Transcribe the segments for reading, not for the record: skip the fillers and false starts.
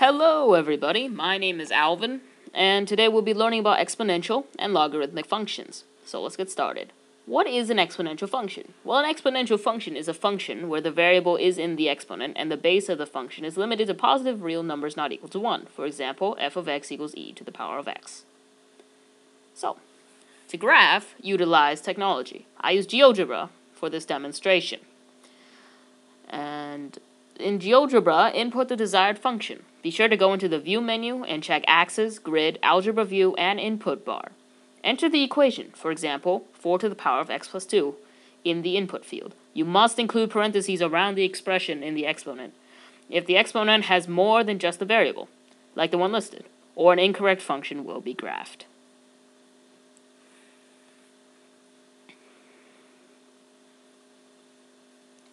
Hello everybody, my name is Alvin, and today we'll be learning about exponential and logarithmic functions. So let's get started. What is an exponential function? Well, an exponential function is a function where the variable is in the exponent and the base of the function is limited to positive real numbers not equal to 1. For example, f of x equals e to the power of x. So, to graph, utilize technology. I use Algebra for this demonstration. And in GeoGebra, input the desired function. Be sure to go into the View menu and check Axis, Grid, Algebra View, and Input bar. Enter the equation, for example, 4 to the power of x plus 2, in the input field. You must include parentheses around the expression in the exponent if the exponent has more than just the variable, like the one listed, or an incorrect function will be graphed.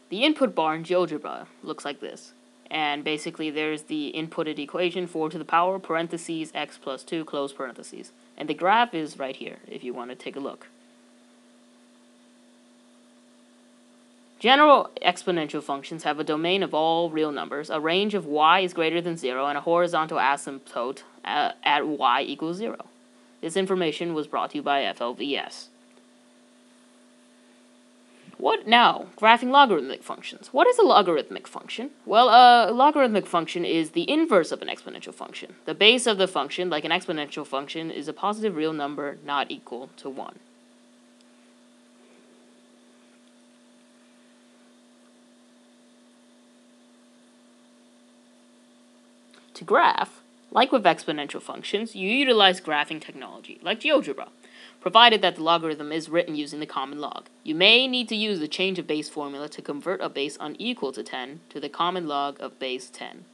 The input bar in GeoGebra looks like this. And basically there's the inputted equation, 4 to the power, parentheses, x plus 2, close parentheses. And the graph is right here, if you want to take a look. General exponential functions have a domain of all real numbers, a range of y is greater than 0, and a horizontal asymptote at y equals 0. This information was brought to you by FLVS. What now? Graphing logarithmic functions. What is a logarithmic function? Well, a logarithmic function is the inverse of an exponential function. The base of the function, like an exponential function, is a positive real number not equal to 1. To graph, like with exponential functions, you utilize graphing technology, like GeoGebra, provided that the logarithm is written using the common log. You may need to use the change of base formula to convert a base unequal to 10 to the common log of base 10.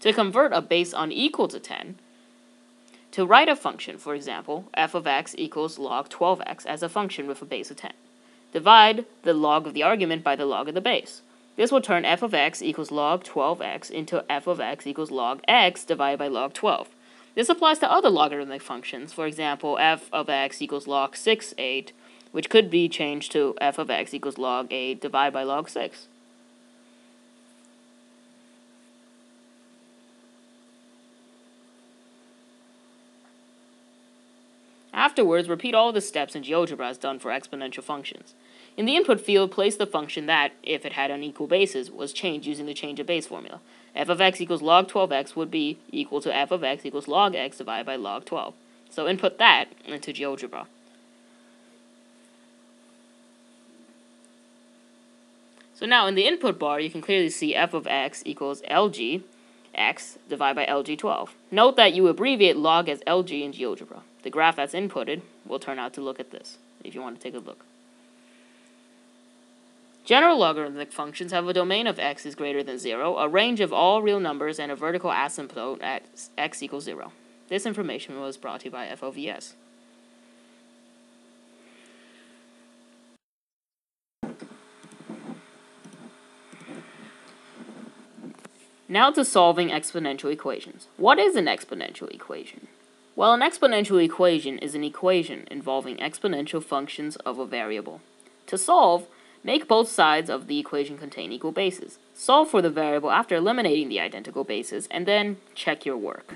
To convert a base unequal to 10, to write a function, for example, f of x equals log 12x as a function with a base of 10. Divide the log of the argument by the log of the base. This will turn f of x equals log 12x into f of x equals log x divided by log 12. This applies to other logarithmic functions, for example, f of x equals log 6, 8, which could be changed to f of x equals log 8 divided by log 6. Afterwards, repeat all the steps in GeoGebra as done for exponential functions. In the input field, place the function that, if it had unequal bases, was changed using the change of base formula. F of x equals log 12x would be equal to f of x equals log x divided by log 12. So input that into GeoGebra. So now in the input bar, you can clearly see f of x equals lg x divided by lg12. Note that you abbreviate log as lg in GeoGebra. The graph that's inputted will turn out to look at this, if you want to take a look. General logarithmic functions have a domain of x is greater than 0, a range of all real numbers, and a vertical asymptote at x equals 0. This information was brought to you by FLVS. Now to solving exponential equations. What is an exponential equation? Well, an exponential equation is an equation involving exponential functions of a variable. To solve, make both sides of the equation contain equal bases. Solve for the variable after eliminating the identical bases, and then check your work.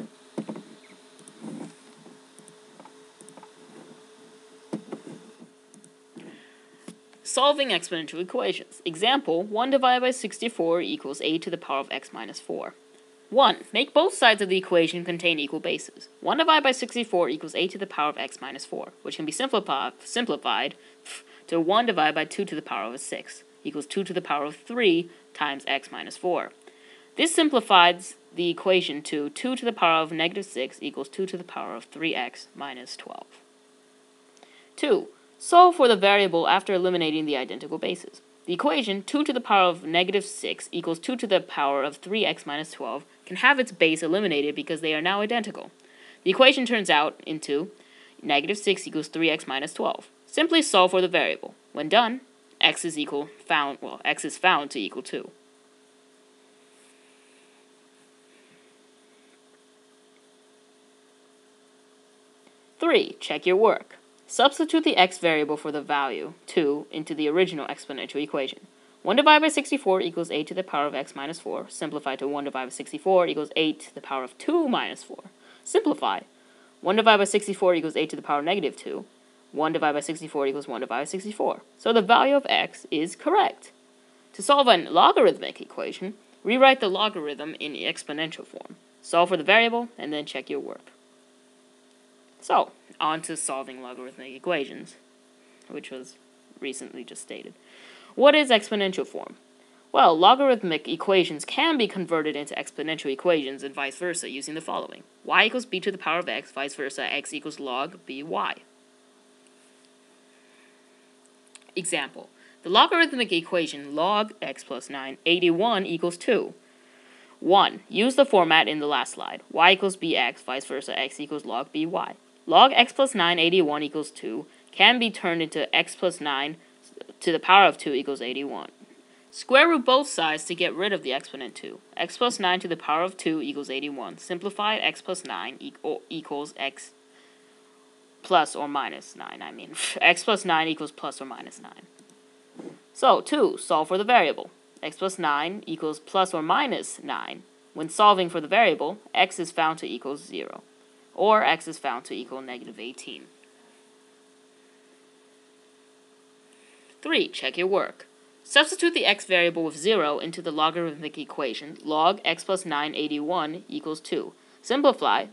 Solving exponential equations. Example, 1 divided by 64 equals a to the power of x minus 4. 1. Make both sides of the equation contain equal bases. 1 divided by 64 equals a to the power of x minus 4, which can be simplified to 1 divided by 2 to the power of 6 equals 2 to the power of 3 times x minus 4. This simplifies the equation to 2 to the power of negative 6 equals 2 to the power of 3x minus 12. 2. Solve for the variable after eliminating the identical bases. The equation 2 to the power of negative 6 equals 2 to the power of 3x minus 12 can have its base eliminated because they are now identical. The equation turns out into negative 6 equals 3x minus 12. Simply solve for the variable. When done, x is found to equal 2. 3. Check your work. Substitute the x variable for the value 2 into the original exponential equation. 1 divided by 64 equals 8 to the power of x minus 4. Simplify to 1 divided by 64 equals 8 to the power of 2 minus 4. Simplify. 1 divided by 64 equals 8 to the power of negative 2. 1 divided by 64 equals 1 divided by 64. So the value of x is correct. To solve a logarithmic equation, rewrite the logarithm in exponential form. Solve for the variable, and then check your work. So, on to solving logarithmic equations, which was recently just stated. What is exponential form? Well, logarithmic equations can be converted into exponential equations and vice versa using the following. Y equals b to the power of x, vice versa, x equals log by. Example. The logarithmic equation log x plus 9, 81 equals 2. 1. Use the format in the last slide. Y equals bx, vice versa, x equals log by. Log x plus 9, 81 equals 2 can be turned into x plus 9 to the power of 2 equals 81. Square root both sides to get rid of the exponent 2. X plus 9 to the power of 2 equals 81. Simplify x plus 9 equals x plus or minus 9. X plus 9 equals plus or minus 9. So, 2. Solve for the variable. X plus 9 equals plus or minus 9. When solving for the variable, x is found to equal 0. Or x is found to equal negative 18. 3. Check your work. Substitute the x variable with 0 into the logarithmic equation. Log x plus 9, 81 equals 2. Simplify.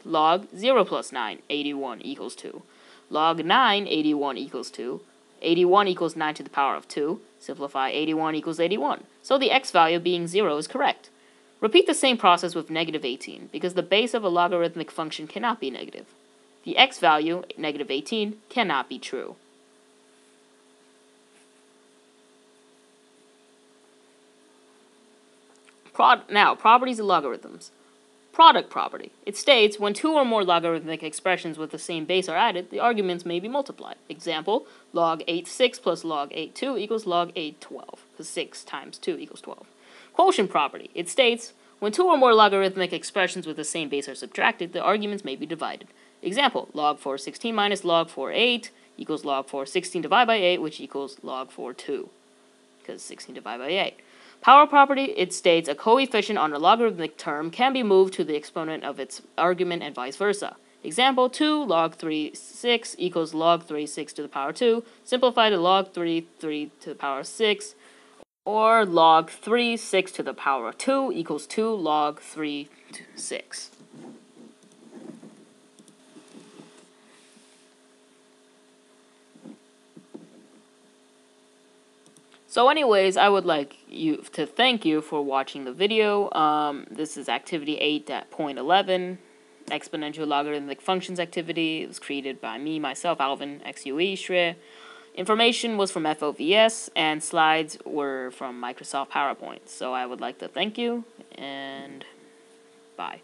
Log 0 plus 9, 81 equals 2. Log 9, 81 equals 2. 81 equals 9 to the power of 2. Simplify, 81 equals 81. So the x value being 0 is correct. Repeat the same process with negative 18, because the base of a logarithmic function cannot be negative. The x value, negative 18, cannot be true. Now, properties of logarithms. Product property. It states, when two or more logarithmic expressions with the same base are added, the arguments may be multiplied. Example, log 8(6) plus log 8(2) equals log 8(12), because 6 times 2 equals 12. Quotient property. It states, when two or more logarithmic expressions with the same base are subtracted, the arguments may be divided. Example, log 416 minus log 48 equals log 416 divided by 8, which equals log 42, because 16 divided by 8. Power property, it states a coefficient on a logarithmic term can be moved to the exponent of its argument and vice versa. Example, 2 log 3 6 equals log 3 6 to the power 2. Simplify to log 3 3 to the power 6. Or log 3 6 to the power of 2 equals 2 log 3 6. So anyways, I would like to thank you for watching the video. This is activity 8.11, exponential logarithmic functions activity. It was created by me, myself, Alvin, XUE, Shre. Information was from FLVS, and slides were from Microsoft PowerPoint. So I would like to thank you, and bye.